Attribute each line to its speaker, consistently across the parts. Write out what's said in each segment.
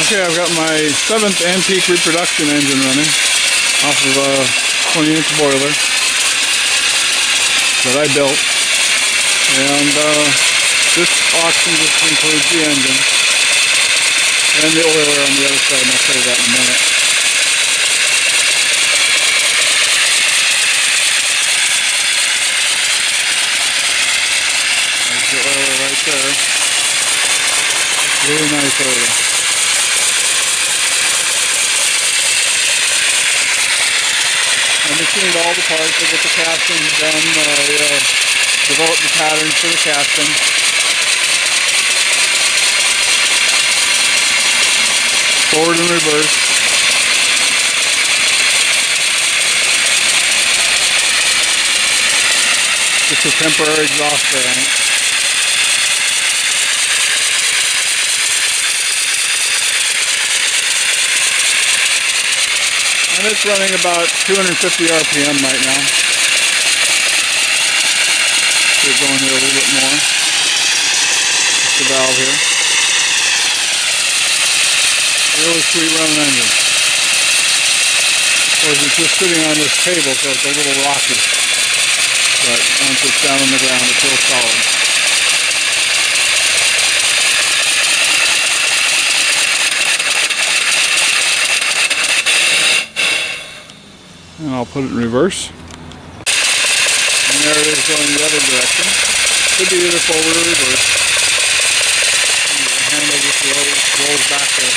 Speaker 1: Okay, I've got my 7th antique reproduction engine running off of a 20-inch boiler that I built. And this auction just includes the engine and the oiler on the other side, and I'll show you that in a minute. There's the oiler right there. Really nice oiler. I machined all the parts. I get the casting done. Develop the patterns for the casting. Forward and reverse. Just a temporary exhauster on it. And it's running about 250 RPM right now. Get going here a little bit more. Just the valve here. Really sweet running engine. Of course, it's just sitting on this table, so it's a little rocky. But once it's down on the ground, it feels solid. And I'll put it in reverse. And there it is going the other direction. Could be either forward or reverse. And the handle just rolls back there.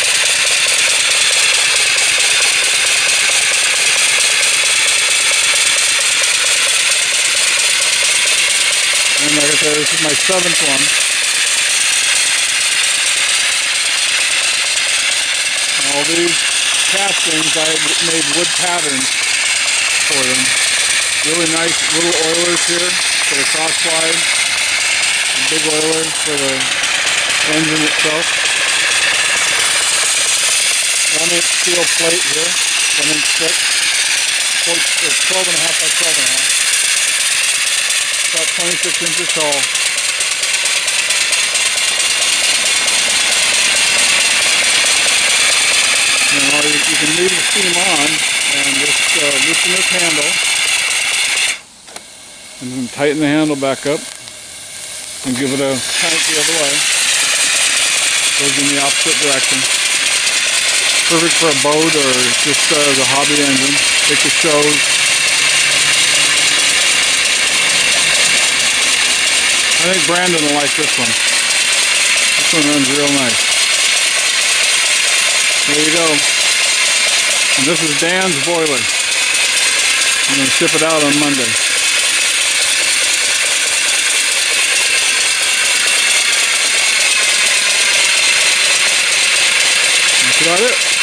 Speaker 1: And like I said, this is my 7th one. And all these castings, I made wood patterns for them. Really nice little oilers here for the cross slide. And big oilers for the engine itself. 1-inch steel plate here, 1-inch thick. It's 12.5 by 12.5. About 26 inches tall. Now you can leave the steam on and just loosen this handle and then tighten the handle back up and give it a crank the other way. Goes in the opposite direction. Perfect for a boat or just as a hobby engine. Take the shows. I think Brandon will like this one. This one runs real nice. There you go. And this is Dan's boiler. I'm going to ship it out on Monday. That's about it.